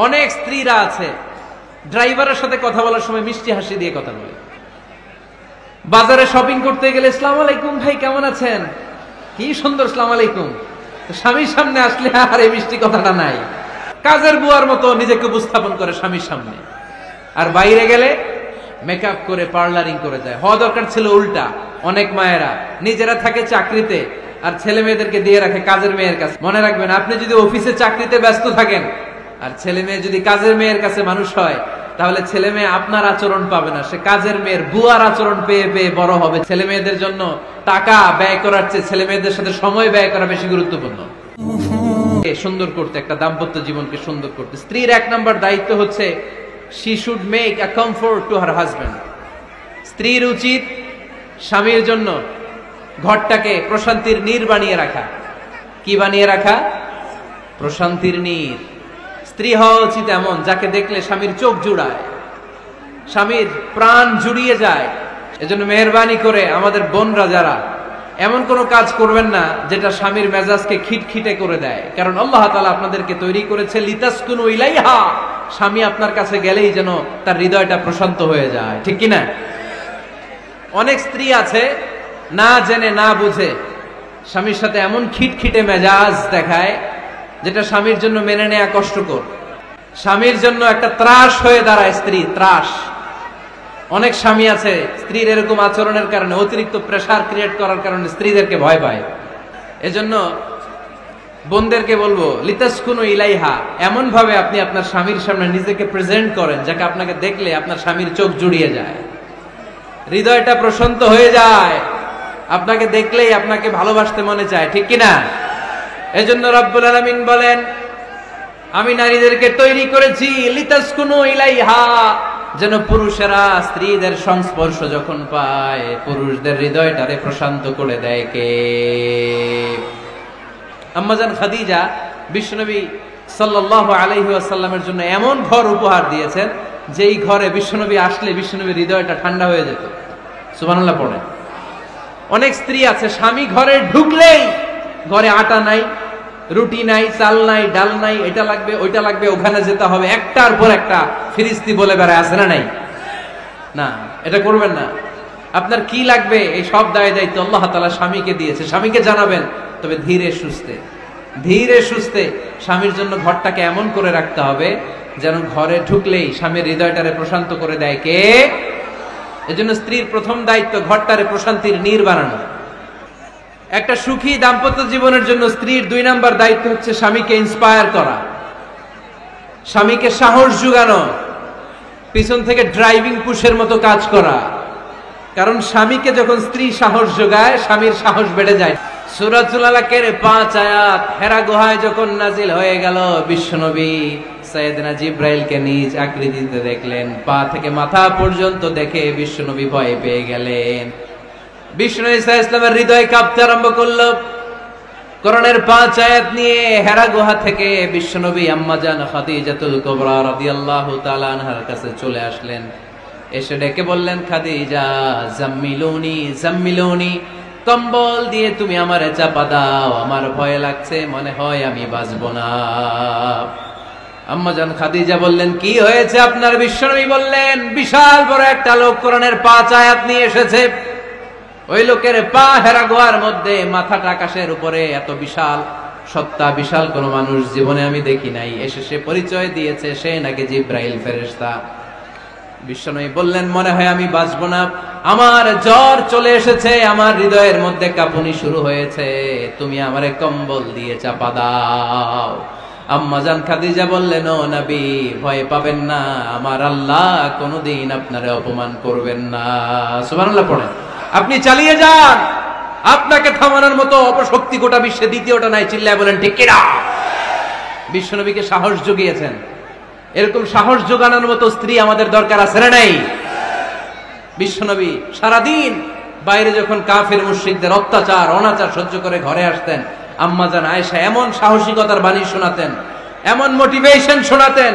অনেক স্ত্রীরা আছে ড্রাইভারের সাথে কথা বলার সময় মিষ্টি হাসি দিয়ে কথা বলে। বাজারে শপিং করতে গেলে আসসালামু আলাইকুম ভাই কেমন আছেন, কি সুন্দর আসসালামু আলাইকুম। স্বামীর সামনে আসলে আর এই মিষ্টি কথাটা নাই। কাজের বুয়ার মতো নিজেকে উপস্থাপন করে স্বামীর সামনে, আর বাইরে গেলে মেকআপ করে পার্লারিং করে যায়। হওয়া দরকার ছিল উল্টা। অনেক মায়েরা নিজেরা থাকে চাকরিতে আর ছেলে মেয়েদেরকে দিয়ে রাখে কাজের মেয়ের কাছে। মনে রাখবেন, আপনি যদি অফিসে চাকরিতে ব্যস্ত থাকেন আর ছেলে মেয়ে যদি কাজের মেয়ের কাছে মানুষ হয়, তাহলে ছেলে মেয়ে আপনার আচরণ পাবে না, সে কাজের মেয়ের বুয়ার আচরণ পেয়ে পেয়ে বড় হবে। ছেলে মেয়েদের জন্য টাকা ব্যয় করার চেয়ে ছেলে মেয়েদের সাথে সময় ব্যয় করা বেশি গুরুত্বপূর্ণ। সুন্দর করতে, একটা দাম্পত্য জীবনকে সুন্দর করতে স্ত্রীর 1 নম্বর দায়িত্ব হচ্ছে she should make a comfort to her husband. স্ত্রীর উচিত স্বামীর জন্য ঘরটাকে প্রশান্তির নীর বানিয়ে রাখা। কি বানিয়ে রাখা? প্রশান্তির নীর। স্ত্রী হওয়া উচিত এমন যাকে দেখলে স্বামীর চোখ জুড়ায়, স্বামীর প্রাণ জুড়িয়ে যায়। এজন্য মেহেরবানি করে আমাদের বোনরা যারা, এমন কোন কাজ করবেন না যেটা স্বামীর মেজাজকে খিটখিটে করে দেয়। কারণ আল্লাহ তাআলা আপনাদেরকে তৈরি করেছে লিতাসকুনু ইলাইহা, স্বামী আপনার কাছে গেলেই যেন তার হৃদয়টা প্রশান্ত হয়ে যায়, ঠিক কি না? অনেক স্ত্রী আছে না জেনে না বুঝে স্বামীর সাথে এমন খিটখিটে মেজাজ দেখায় যেটা স্বামীর জন্য মেনে নেওয়া কষ্টকর। স্বামীর জন্য একটা ত্রাস হয়ে দাঁড়ায় স্ত্রী, ত্রাস। অনেক স্বামী আছে স্ত্রীর এরকম আচরণের কারণে, অতিরিক্ত প্রেসার ক্রিয়েট করার কারণে স্ত্রীদেরকে ভয় পায়। এজন্য বোনদেরকে বলবো লিতাসকুনু ইলাইহা, এমন ভাবে আপনি আপনার স্বামীর সামনে নিজেকে প্রেজেন্ট করেন যাকে আপনাকে দেখলে আপনার স্বামীর চোখ জুড়িয়ে যায়, হৃদয়টা প্রশান্ত হয়ে যায়, আপনাকে দেখলেই আপনাকে ভালোবাসতে মনে চায়, ঠিক কিনা? এজন্য রব্বুল আলামিন বলেন, আমি নারীদেরকে তৈরি করেছি লিতাসকুনু ইলাইহা, যেন পুরুষেরা স্ত্রীদের সংস্পর্শ যখন পায় পুরুষদের হৃদয়টারে প্রশান্ত করে দেয়। কে? আম্মাজান খাদিজা বিশ্বনবী সাল্লাল্লাহু আলাইহি ওয়াসাল্লামের জন্য এমন ঘর উপহার দিয়েছেন যেই ঘরে বিশ্বনবী আসলে বিশ্বনবীর হৃদয়টা ঠান্ডা হয়ে যেত। সুবহানাল্লাহ পড়ে। অনেক স্ত্রী আছে স্বামী ঘরে ঢুকলেই ঘরে আটা নাই, রুটি নাই, চাল নাই, ডাল নাই, এটা লাগবে ওইটা লাগবে, ওখানে যেতে হবে, একটার পর একটা ফিরিস্তি বলে বেড়ায়, আছে না নাই? না, এটা করবেন না। আপনার কি লাগবে এই সব দায়িত্ব আল্লাহ তাআলা স্বামীকে দিয়েছে। স্বামীকে জানাবেন, তবে ধীরে সুস্থে, ধীরে সুস্থে স্বামীর জন্য ঘরটাকে এমন করে রাখতে হবে যেন ঘরে ঢুকলেই স্বামীর হৃদয়টারে প্রশান্ত করে দেয়। কে? এজন্য স্ত্রীর প্রথম দায়িত্ব ঘরটারে প্রশান্তির নীর বানানো। একটা সুখী দাম্পত্য জীবনের জন্য স্ত্রীর 2 নম্বর দায়িত্ব হচ্ছে স্বামীকে ইন্সপায়ার করা, স্বামীকে সাহস জোগানো, পিছন থেকে ড্রাইভিং পুশের মতো কাজ করা। কারণ স্বামীকে যখন স্ত্রী সাহস যোগায়, স্বামীর সাহস বেড়ে যায়। সূরাতুল আলাকের 5 আয়াত হেরা গুহায় যখন নাজিল হয়ে গেল, বিশ্বনবী সাইয়েদনা জিব্রাইলকে নিজ আকৃতিতে দেখলেন, পা থেকে মাথা পর্যন্ত দেখে বিশ্বনবী ভয় পেয়ে গেলেন। বিষ্ণু ঈসা ইসলামের হৃদয় কাঁপতে আরম্ভ করলো। কোরআনের 5 আয়াত নিয়ে হেরা গুহা থেকে বিশ্বনবী আম্মাজান খাদিজাতুল কুবরা রাদিয়াল্লাহু তাআলা আনহার কাছে চলে আসলেন। এসে ডেকে বললেন, খাদিজা জাম্মিলুনি জাম্মিলুনি, কম্বল দিয়ে তুমি আমারে চাপা দাও, আমার ভয় লাগছে, মনে হয় আমি বাঁচবো না। আম্মাজান খাদিজা বললেন, কি হয়েছে আপনার? বিশ্বনবী বললেন, বিশাল বড় একটা লোক কোরআনের 5 আয়াত নিয়ে এসেছে। ওই লোকের পা হেরা গুহার মধ্যে, মাথাটা আকাশের উপরে, এত বিশাল সত্তা, বিশাল কোন মানুষ জীবনে আমি দেখি নাই। এসে সে পরিচয় দিয়েছে সে নাকি জিব্রাইল ফেরেশতা। বিশ্বনবী বললেন, মনে হয় আমি বাঁচবো না, আমার জ্বর চলে এসেছে, আমার হৃদয়ের মধ্যে কাঁপুনি শুরু হয়েছে, তুমি আমারে কম্বল দিয়ে চাপা দাও। আম্মাজান খাদিজা বললেন, ও নবী ভয় পাবেন না, আমার আল্লাহ কোনদিন আপনারে অপমান করবেন না। সুবহানাল্লাহ পড়েন। আপনি চালিয়ে যান, আপনাকে থামানোর মতো অপশক্তি গোটা বিশ্বে দ্বিতীয়টা নাই। চিল্লায় বলেন ঠিক কিনা? বিশ্বনবীকে সাহস জুগিয়েছেন। এরকম সাহস জোগানোর মতো স্ত্রী আমাদের দরকার আছে না নাই? বিশ্বনবী সারাদিন বাইরে যখন কাফের মুশরিকদের অত্যাচার অনাচার সহ্য করে ঘরে আসতেন, আম্মাজান আয়েশা এমন সাহসিকতার বাণী শোনাতেন, এমন মোটিভেশন শোনাতেন,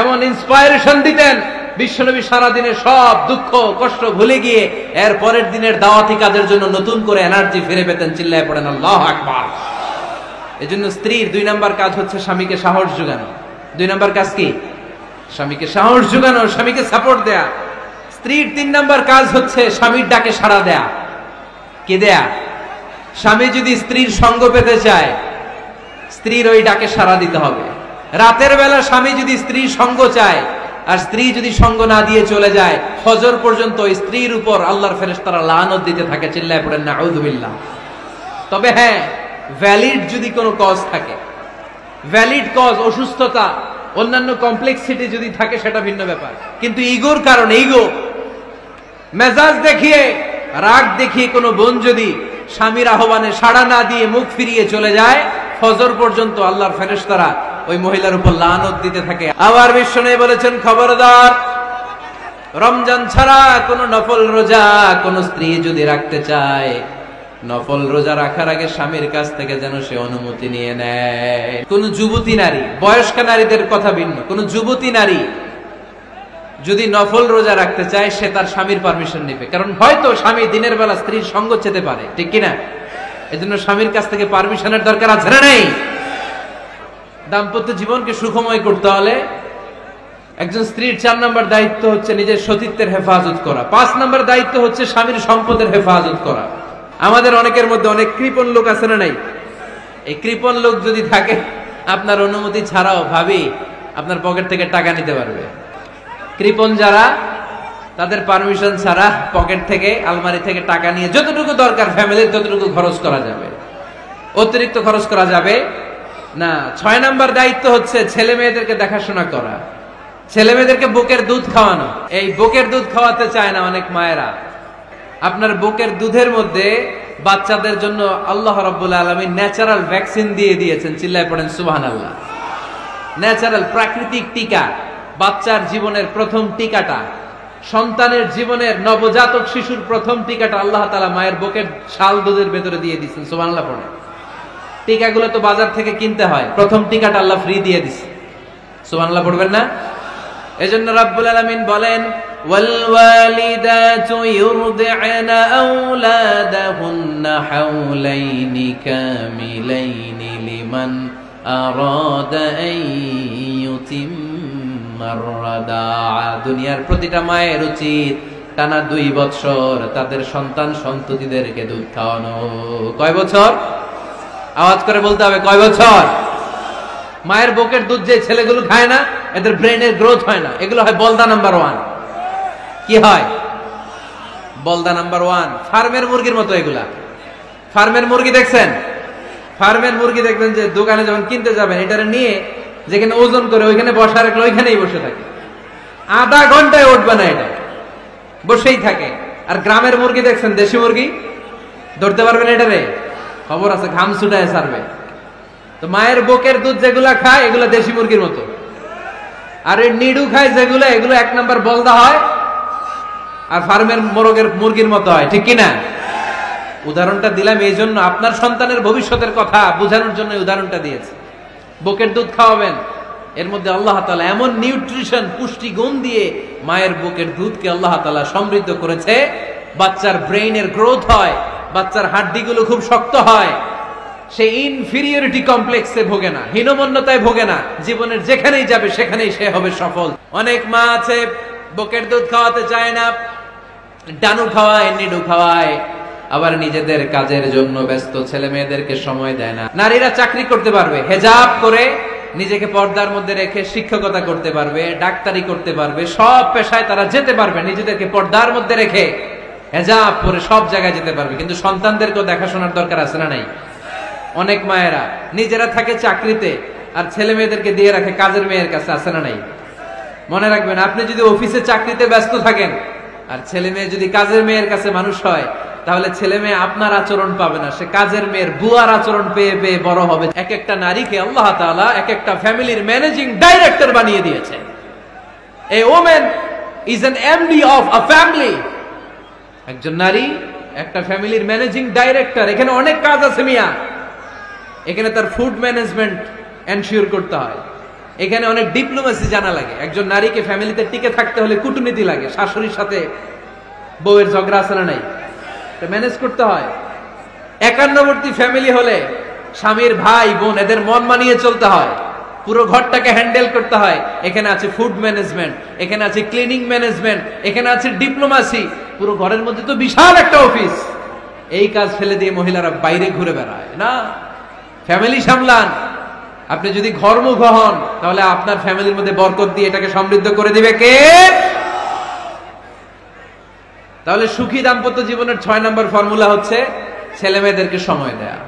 এমন ইন্সপায়ারেশন দিতেন, বিশ্বনবী সারাদিনের সব দুঃখ কষ্ট ভুলে গিয়ে এর পরের দিনের দাওয়াতি কাজের জন্য নতুন করে এনার্জি ফিরে পেতেন। চিল্লায় পড়েন আল্লাহু আকবার। এজন্য স্ত্রীর 2 নম্বর কাজ হচ্ছে স্বামীকে সাহস জোগানো। 2 নাম্বার কাজ কি? স্বামীকে সাহস যোগানো, স্বামীকে সাপোর্ট দেয়া। স্ত্রীর 3 নাম্বার কাজ হচ্ছে স্বামীর ডাকে সাড়া দেয়া। কে দেয়া? স্বামী যদি স্ত্রীর সঙ্গ পেতে চায়, স্ত্রীর ওই ডাকে সাড়া দিতে হবে। রাতের বেলা স্বামী যদি স্ত্রীর সঙ্গ চায়, আর স্ত্রী যদি সঙ্গ না দিয়ে চলে যায়, ফজর পর্যন্ত স্ত্রীর উপর আল্লাহর ফেরেশতারা লানত দিতে থাকে। চিল্লায় পড়েন নাউযুবিল্লাহ। তবে হ্যাঁ, ভ্যালিড যদি কোনো কজ থাকে, ভ্যালিড কজ, অসুস্থতা, অন্যান্য কমপ্লেক্সিটি যদি থাকে, সেটা ভিন্ন ব্যাপার। কিন্তু ইগোর কারণে, ইগো, মেজাজ দেখিয়ে, রাগ দেখিয়ে কোনো বোন যদি স্বামীর আহ্বানে সাড়া না দিয়ে মুখ ফিরিয়ে চলে যায়, ফজর পর্যন্ত আল্লাহর ফেরেশতারা ওই মহিলার উপর লানত দিতে থাকে। আবার বিশ্বনবী বলেছেন, খবরদার, রমজান ছাড়া কোন নফল রোজা কোন স্ত্রী যদি রাখতে চায়, নফল রোজা রাখার আগে স্বামীর কাছ থেকে যেন সে অনুমতি নিয়ে নেয়। কোন যুবতী নারী, বয়স্ক নারীদের কথা ভিন্ন, কোন যুবতী নারী যদি নফল রোজা রাখতে চায়, সে তার স্বামীর পারমিশন নেবে। কারণ হয়তো স্বামী দিনের বেলা স্ত্রীর সঙ্গ চেতে পারে, ঠিক কিনা? এজন্য স্বামীর কাছ থেকে পারমিশনের দরকার আছে না নেই? দাম্পত্য জীবনকে সুখময় করতে হলে একজন স্ত্রীর 4 নম্বর দায়িত্ব হচ্ছে নিজের সতীত্বের হেফাজত করা। 5 নম্বর দায়িত্ব হচ্ছে স্বামীর সম্পদের হেফাজত করা। আমাদের অনেকের মধ্যে অনেক কৃপণ লোক আছে না নাই? এই কৃপণ লোক যদি থাকে, আপনার অনুমতি ছাড়াও ভাবি আপনার পকেট থেকে টাকা নিতে পারবে। কৃপণ যারা, তাদের পারমিশন ছাড়া পকেট থেকে, আলমারি থেকে টাকা নিয়ে যতটুকু দরকার ফ্যামিলির, ততটুকু খরচ করা যাবে, অতিরিক্ত খরচ করা যাবে না। 6 নম্বর দায়িত্ব হচ্ছে ছেলে মেয়েদেরকে দেখাশোনা করা, ছেলে মেয়েদেরকে বুকের দুধ খাওয়ানো। এই বুকের দুধ খাওয়াতে চায় না অনেক মায়েরা। আপনার বুকের দুধের মধ্যে বাচ্চাদের জন্য আল্লাহ রাব্বুল আলামিন ন্যাচারাল ভ্যাকসিন দিয়ে দিয়েছেন। চিল্লায় পড়েন সুবহানাল্লাহ। ন্যাচারাল, প্রাকৃতিক টিকা, বাচ্চার জীবনের প্রথম টিকাটা, সন্তানের জীবনের, নবজাতক শিশুর প্রথম টিকাটা আল্লাহ তাআলা মায়ের বুকের শাল দুধের ভেতরে দিয়ে দিয়েছেন। সুবহানাল্লাহ পড়েন। টিকাগুলো তো বাজার থেকে কিনতে হয়, প্রথম টিকাটা আল্লাহ ফ্রি দিয়ে দিছে। সুবহানাল্লাহ পড়বেন না? এজন্য রাব্বুল আলামিন বলেন, ওয়াল ওয়ালিদাতু ইউরদি'না আওলাদাহুন্না হাওলাইনি কামিলাইনি লিমান আরাদা আন ইউতিম্মার রাদাআ। দুনিয়ার প্রতিটা মায়ের উচিত টানা 2 বছর তাদের সন্তান সন্ততিদেরকে দুধ খাওয়ানো। কয় বছর? আওয়াজ করে বলতে হবে, কয় বছর? মায়ের বুকের দুধ যে ছেলেগুলো খায় না, এদের ব্রেনের গ্রোথ হয় না। এগুলো হয় বলদা নাম্বার 1। কি হয়? বলদা নাম্বার 1। ফার্মের মুরগির মতো এগুলা। ফার্মের মুরগি দেখছেন? ফার্মের মুরগি দেখবেন যে দোকানে যখন কিনতে যাবেন, এটারে নিয়ে যেখানে ওজন করে ওইখানে বসা রাখলে ওইখানেই বসে থাকে। আধা ঘন্টায় উঠবে না, এটা বসেই থাকে। আর গ্রামের মুরগি দেখছেন, দেশি মুরগি, ধরতে পারবেন এটারে? খবর আছে, ঘাম ছুটায় ছাড়বে। তো মায়ের বুকের দুধ যেগুলা খায়, এগুলা দেশি মুরগির মতো। আর এই নিডু খায় যেগুলো, এগুলো 1 নাম্বার বলদা হয়, আর ফার্মের মোরগের মুরগির মতো হয়, ঠিক কিনা? উদাহরণটা দিলাম এই জন্য, আপনার সন্তানের ভবিষ্যতের কথা বোঝানোর জন্য উদাহরণটা দিয়েছি। বুকের দুধ খাওয়াবেন, এর মধ্যে আল্লাহ তাআলা এমন নিউট্রিশন, পুষ্টি গুণ দিয়ে মায়ের বুকের দুধকে আল্লাহ তাআলা সমৃদ্ধ করেছে। বাচ্চার ব্রেইনের গ্রোথ হয়, বাচ্চার হাড্ডিগুলো খুব শক্ত হয়, সে ইনফিরিয়রিটি কমপ্লেক্সে ভোগে না, হীনমন্যতায় ভোগে না। জীবনের যেখানেই যাবে সেখানেই সে হবে সফল। অনেক মা আছে বুকের দুধ খাওয়াতে চায় না, ডানু খাওয়ায়, নিডু খাওয়ায়, আবার নিজেদের কাজের জন্য ব্যস্ত, ছেলে মেয়েদেরকে সময় দেয় না। নারীরা চাকরি করতে পারবে, হেজাব করে নিজেকে পর্দার মধ্যে রেখে শিক্ষকতা করতে পারবে, ডাক্তারি করতে পারবে, সব পেশায় তারা যেতে পারবে, নিজেদেরকে পর্দার মধ্যে রেখে হেজাব পরে সব জায়গায় যেতে পারবে। কিন্তু সন্তানদেরকেও দেখাশোনার দরকার আছে না নাই? অনেক মায়েরা নিজেরা থাকে চাকরিতে, আর ছেলে মেয়েদেরকে দিয়ে রাখে কাজের মেয়ের কাছে, আছে না নাই? মনে রাখবেন, আপনি যদি অফিসে চাকরিতে ব্যস্ত থাকেন, আর ছেলে মেয়ে যদি কাজের মেয়ের কাছে মানুষ হয়, তাহলে ছেলে মেয়ে আপনার আচরণ পাবে না, সে কাজের মেয়ের বুয়ার আচরণ পেয়ে পেয়ে বড় হবে। এক একটা নারীকে আল্লাহ তাআলা এক একটা ফ্যামিলির ম্যানেজিং ডাইরেক্টর বানিয়ে দিয়েছে। A woman is an MD of a family. একজন নারী একটা ফ্যামিলির ম্যানেজিং ডাইরেক্টর। এখানে অনেক কাজ আছে মিয়া। এখানে তার ফুড ম্যানেজমেন্ট এনশিওর করতে হয়, এখানে অনেক ডিপ্লোমেসি জানা লাগে। একজন নারীকে ফ্যামিলিতে টিকে থাকতে হলে কূটনীতি লাগে, শাশুড়ির সাথে বউয়ের ঝগড়া আছে না নাই, ম্যানেজ করতে হয়। একান্নবর্তী ফ্যামিলি হলে স্বামীর ভাই বোন এদের মন মানিয়ে চলতে হয়। পুরো ঘরটাকে হ্যান্ডেল করতে হয়। এখানে আছে ফুড ম্যানেজমেন্ট, এখানে আছে ক্লিনিং ম্যানেজমেন্ট, এখানে আছে ডিপ্লোমাসি। পুরো ঘরের মধ্যে তো বিশাল একটা অফিস। এই কাজ ফেলে দিয়ে মহিলারা বাইরে ঘুরে বেড়ায় না। ফ্যামিলি সামলান। আপনি যদি ঘরমুখ হন তাহলে আপনার ফ্যামিলির মধ্যে বরকত দিয়ে এটাকে সমৃদ্ধ করে দিবে কে? তাহলে সুখী দাম্পত্য জীবনের 6 নম্বর ফর্মুলা হচ্ছে ছেলে মেয়েদেরকে সময় দেয়া।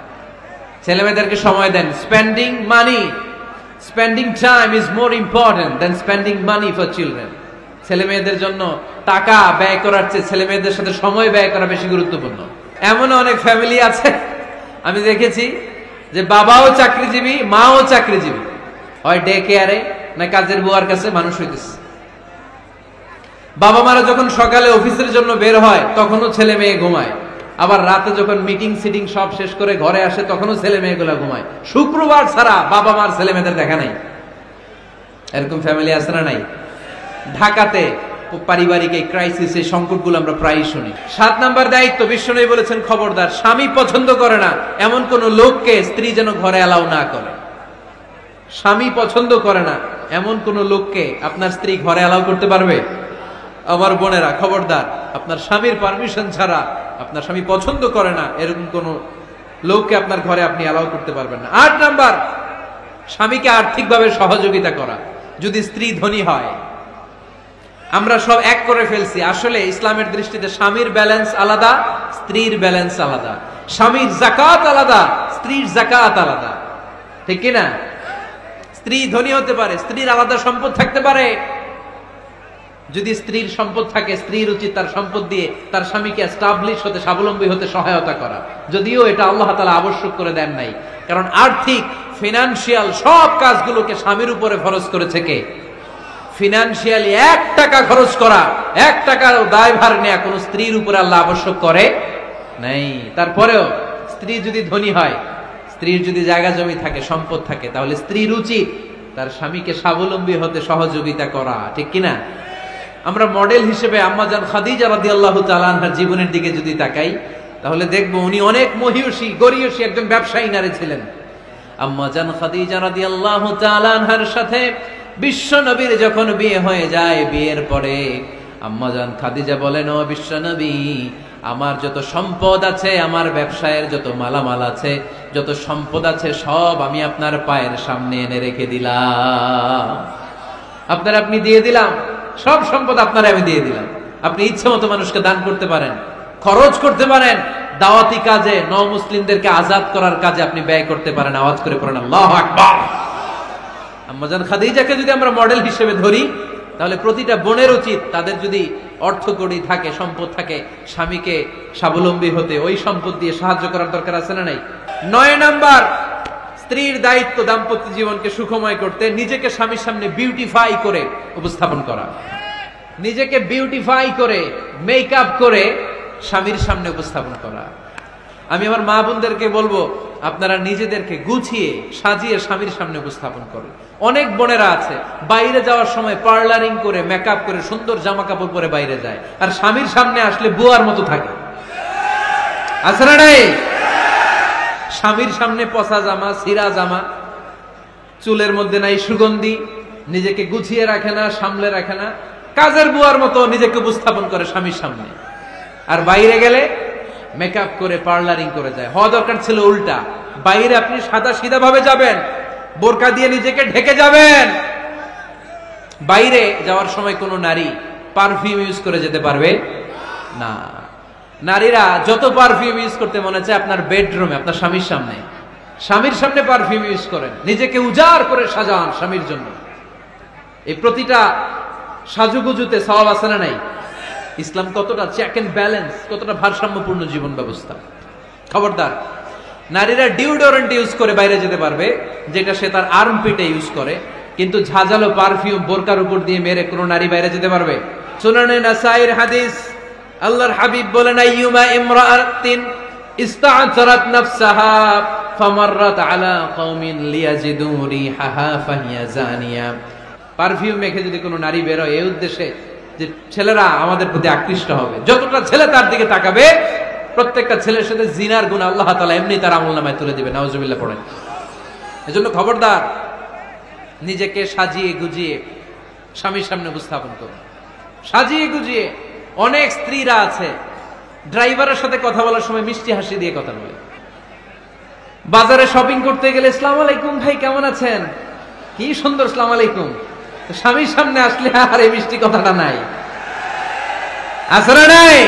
ছেলে মেয়েদেরকে সময় দেন। Spending money, spending time is more important than spending money for children. ছেলে মেয়েদের জন্য টাকা ব্যয় করার চেয়ে ছেলে মেয়েদের সাথে সময় ব্যয় করা বেশি গুরুত্বপূর্ণ। এমন অনেক ফ্যামিলি আছে আমি দেখেছি যে বাবাও চাকরিজীবী, মাও চাকরিজীবী, হয় ডে কেয়ারে না কাজের বুয়ার কাছে মানুষ হইতেছে। বাবা মারা যখন সকালে অফিসের জন্য বের হয় তখনও ছেলে মেয়ে ঘুমায়, আবার রাতে যখন মিটিং সিটিং সব শেষ করে ঘরে আসে তখনও ছেলে মেয়েগুলো ঘুমায়। শুক্রবার ছাড়া বাবা মার ছেলে মেয়েদের দেখা নাই। এরকম ফ্যামিলি আছে না নাই? ঢাকাতে পারিবারিক এই ক্রাইসিস, এই সংকটগুলো আমরা প্রায়ই শুনি। 7 নাম্বার দায়িত্ব, বিশ্বনবী বলেছেন খবরদার, স্বামী পছন্দ করে না এমন কোন লোককে স্ত্রী যেন ঘরে অ্যালাউ না করে। স্বামী পছন্দ করে না এমন কোন লোককে আপনার স্ত্রী ঘরে অ্যালাউ করতে পারবে? আমার বোনেরা খবরদার, আপনার স্বামীর পারমিশন ছাড়া, আপনার স্বামী পছন্দ করে না এরকম কোন লোককে আপনার ঘরে আপনি অ্যালাউ করতে পারবেন না। 8 নাম্বার, স্বামীকে আর্থিকভাবে সহযোগিতা করা। যদি স্ত্রী ধনী হয়, আমরা সব এক করে ফেলছি, আসলে ইসলামের দৃষ্টিতে স্বামীর ব্যালেন্স আলাদা, স্ত্রীর ব্যালেন্স আলাদা। স্বামীর যাকাত আলাদা, স্ত্রীর যাকাত আলাদা, ঠিক কিনা? স্ত্রী ধনী হতে পারে, স্ত্রীর আলাদা সম্পদ থাকতে পারে। যদি স্ত্রীর সম্পদ থাকে, স্ত্রীর উচিত তার সম্পদ দিয়ে তার স্বামীকে এস্টাবলিশ হতে, স্বাবলম্বী হতে সহায়তা করা। যদিও এটা আল্লাহ তাআলা আবশ্যক করে দেন নাই, কারণ আর্থিক ফিনান্সিয়াল সব কাজগুলোকে স্বামীর উপরে ফরজ করেছে কে? ফিনান্সিয়ালি 1 টাকা খরচ করা, 1 টাকার দায়ভার নেয়া কোন স্ত্রীর উপরে আল্লাহ আবশ্যক করে নাই। তারপরেও স্ত্রী যদি ধনী হয়, স্ত্রীর যদি জায়গা জমি থাকে, সম্পদ থাকে, তাহলে স্ত্রীর উচিত তার স্বামীকে স্বাবলম্বী হতে সহযোগিতা করা, ঠিক কিনা? আমরা মডেল হিসেবে আম্মাজান খাদিজা রাদিয়াল্লাহু তাআলা আনহার জীবনের দিকে যদি তাকাই, তাহলে দেখব উনি অনেক মহিয়সী, গরিয়সী একজন ব্যবসায়ী নারী ছিলেন। আম্মাজান খাদিজা রাদিয়াল্লাহু তাআলা আনহার সাথে বিশ্ব নবীর যখন বিয়ে হয়ে যায়, বিয়ের পরে আম্মাজান খাদিজা বলেন, ও বিশ্ব নবী, আমার যত সম্পদ আছে, আমার ব্যবসায়ের যত মালামাল আছে, যত সম্পদ আছে, সব আমি আপনার পায়ের সামনে এনে রেখে দিলাম। আপনি দিয়ে দিলাম, সব সম্পদ আপনার আমি দিয়ে দিলাম। আপনি ইচ্ছে মতো মানুষকে দান করতে পারেন, খরচ করতে পারেন, দাওয়াতি কাজে, মুসলিমদেরকে আজাদ করার কাজে আপনি ব্যয় করতে পারেন। আওয়াজ করে পড়েন আল্লাহু আকবার। আম্মাজান খাদিজাকে যদি আমরা মডেল হিসেবে ধরি, তাহলে প্রতিটা বোনের উচিত তাদের যদি অর্থকড়ি থাকে, সম্পদ থাকে, স্বামীকে স্বাবলম্বী হতে ওই সম্পদ দিয়ে সাহায্য করার দরকার আছে না নাই? 9 নাম্বার, স্ত্রীর দায়িত্ব দাম্পত্য জীবনকে সুখময় করতে নিজেকে স্বামীর সামনে বিউটিফাই করে উপস্থাপন করা। নিজেকে বিউটিফাই করে, মেকআপ করে স্বামীর সামনে উপস্থাপন করা। আমি আমার মা বোনদেরকে বলবো, আপনারা নিজেদেরকে গুছিয়ে সাজিয়ে স্বামীর সামনে উপস্থাপন করুন। অনেক বোনেরা আছে বাইরে যাওয়ার সময় পার্লারিং করে, মেকআপ করে, সুন্দর জামা কাপড় পরে বাইরে যায়, আর স্বামীর সামনে আসলে বুয়ার মতো থাকে। আছে না নাই? স্বামীর সামনে পচা জামা, ছিঁড়া জামা, চুলের মধ্যে নাই সুগন্ধি, নিজেকে গুছিয়ে রাখে না, সামলে রাখে না, কাজের বুয়ার মতো নিজেকে উপস্থাপন করে স্বামীর সামনে। আর বাইরে গেলে মেকআপ করে, পার্লারিং করে যায়। হওয়া দরকার ছিল উল্টা, বাইরে আপনি সাদা সিধা ভাবে যাবেন, বোরকা দিয়ে নিজেকে ঢেকে যাবেন। বাইরে যাওয়ার সময় কোনো নারী পারফিউম ইউজ করে যেতে পারবে না। নারীরা যত পারফিউম ইউজ করতে মনে চায় আপনার বেডরুমে, আপনার স্বামীর সামনে, স্বামীর সামনে পারফিউম ইউজ করেন, নিজেকে উজাড় করে সাজান স্বামীর জন্য। এই প্রতিটা সাজুগুজুতে সওয়াব আছে না নাই? ইসলাম কতটা চেক এন্ড ব্যালেন্স, কতটা ভারসাম্যপূর্ণ জীবন ব্যবস্থা। খবরদার, নারীরা ডিওডোরেন্ট ইউজ করে বাইরে যেতে পারবে, যেটা সে তার আর্মপিটে ইউজ করে, কিন্তু ঝাঁঝালো পারফিউম বোরকার উপর দিয়ে মেরে কোনো নারী বাইরে যেতে পারবে? সুনানে নাসাইর হাদিস, আল্লাহর হাবিব বলেন, আইয়ুমা ইমরাআতিন ইস্তা'তারাত নাফসাহা ফামাররাত আলা কওমিন লিয়াজিদু রিহাহা ফাহিয়া জানিয়া। পারফিউম মেখে যদি কোনো নারী বের হয় এই উদ্দেশ্যে যে ছেলেরা আমাদের প্রতি আকৃষ্ট হবে, যতটা ছেলে তার দিকে তাকাবে, প্রত্যেকটা ছেলের সাথে জিনার গুনাহ আল্লাহ তাআলা এমনি তার আমলনামায় তুলে দিবেন। নাউজুবিল্লাহ পড়েন। এজন্য খবরদার, নিজেকে সাজিয়ে গুজিয়ে স্বামীর সামনে উপস্থাপন করুন। সাজিয়ে গুজিয়ে অনেক স্ত্রীরা আছে ড্রাইভারের সাথে কথা বলার সময় মিষ্টি হাসি দিয়ে কথা বলে। বাজারে শপিং করতে গেলে আসসালামু আলাইকুম ভাই কেমন আছেন, কি সুন্দর আসসালামু আলাইকুম। স্বামীর সামনে আসলে আর এই মিষ্টি কথাটা নাই, আসলে নাই।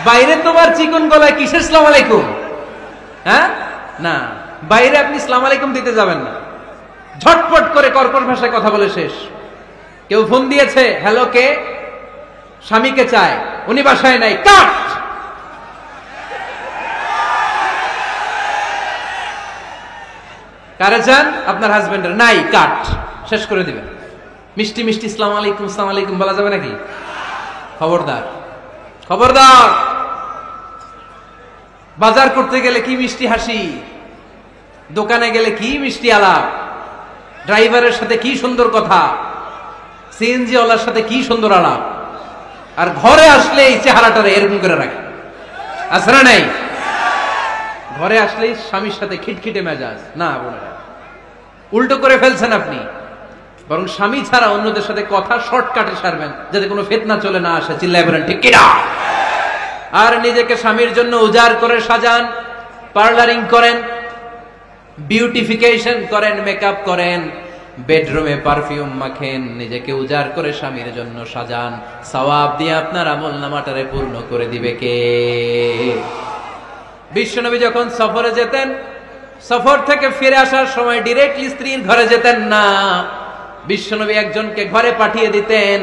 বাইরে তোমার চিকন গলায় কিসের আসসালামু আলাইকুম, হ্যাঁ না, বাইরে আপনি আসসালামু আলাইকুম দিতে যাবেন না, ঝটপট করে কর্কশ ভাষায় কথা বলে শেষ। কেউ ফোন দিয়েছে, হ্যালো কে, স্বামীকে চায়, উনি বাসায় নাই, কাট। কারে চান, আপনার হাজবেন্ডের, নাই, কাট, শেষ করে দিবেন। মিষ্টি মিষ্টি আসসালামু আলাইকুম আসসালামু আলাইকুম বলা যাবে নাকি? খবরদার, খবরদার। বাজার করতে গেলে কি মিষ্টি হাসি, দোকানে গেলে কি মিষ্টি আলাপ, ড্রাইভারের সাথে কি সুন্দর কথা, সিএনজি ওয়ালার সাথে কি সুন্দর আলাপ, আর ঘরে আসলে এই চেহারাটারে এরকম করে রাখে, আসরা নাই। ঘরে আসলেই স্বামীর সাথে খিটখিটে মেজাজ, না বোনেরা, উল্টো করে ফেলছেন আপনি। বরং স্বামী ছাড়া অন্যদের সাথে কথা শর্টকাটে সারবেন, যাতে কোনো ফিতনা চলে না আসে। চিল্লায় বলেন ঠিক কিনা? আর নিজেকে স্বামীর জন্য উজাড় করে সাজান, পার্লারিং করেন, বিউটিফিকেশন করেন, মেকআপ করেন, বেডরুমে পারফিউম মাখেন, নিজেকে উজাড় করে স্বামীর জন্য সাজান। সওয়াব দিয়ে আপনার আমলনামাটারে পূর্ণ করে দিবে কে? বিশ্বনবী যখন সফরে যেতেন, সফর থেকে ফিরে আসার সময় ডিরেক্টলি স্ত্রীর ঘরে যেতেন না। বিশ্বনবী একজনকে ঘরে পাঠিয়ে দিতেন,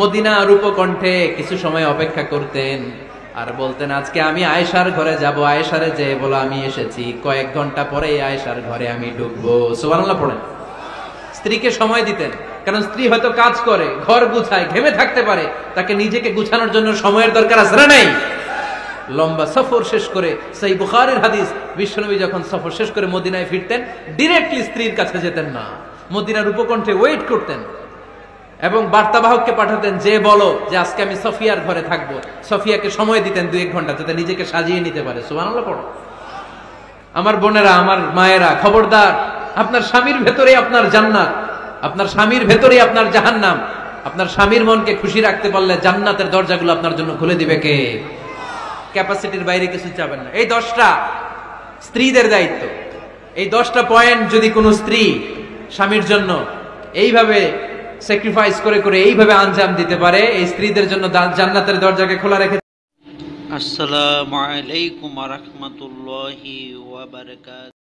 মদিনার উপকণ্ঠে কিছু সময় অপেক্ষা করতেন, আর বলতেন আজকে আমি আয়েশার ঘরে যাব, আয়েশারে যে বলো আমি এসেছি, কয়েক ঘন্টা পরে আয়েশার ঘরে আমি ঢুকবো। সুবহানাল্লাহ পড়েন। স্ত্রীকে সময় দিতেন, কারণ স্ত্রী হয়তো কাজ করে, ঘর গুছায়, ঘেমে থাকতে পারে, তাকে নিজেকে গুছানোর জন্য সময়ের দরকার আছে না নাই? লম্বা সফর শেষ করে, সেই বুখারীর হাদিস, বিশ্বনবী যখন সফর শেষ করে মদিনায় ফিরতেন, ডিরেক্টলি স্ত্রীর কাছে যেতেন না, মদিনার উপকণ্ঠে ওয়েট করতেন এবং বার্তাবাহককে পাঠাতেন, যে বলো যে আজকে আমি সফিয়ার ঘরে থাকবো। সফিয়াকে সময় দিতেন 2-1 ঘন্টা, যাতে নিজেকে সাজিয়ে নিতে পারে। সুবহানাল্লাহ পড়ো। আমার বোনেরা, আমার মায়েরা, খবরদার, আপনার স্বামীর ভেতরে আপনার জান্নাত, আপনার স্বামীর ভেতরে আপনার জাহান্নাম। আপনার স্বামীর মনকে খুশি রাখতে পারলে জান্নাতের দরজাগুলো আপনার জন্য খুলে দিবে কে? ক্যাপাসিটির বাইরে কিছু চাবেন না। এই 10টা স্ত্রীদের দায়িত্ব। এই 10টা পয়েন্ট যদি কোনো স্ত্রী স্বামীর জন্য এইভাবে স্যাক্রিফাইস করে করে এইভাবে আঞ্জাম দিতে পারে, এই স্ত্রীদের জন্য জান্নাতের দরজাকে খোলা রেখে। আসসালামু আলাইকুম ওয়া রাহমাতুল্লাহি ওয়া বারাকাতুহু।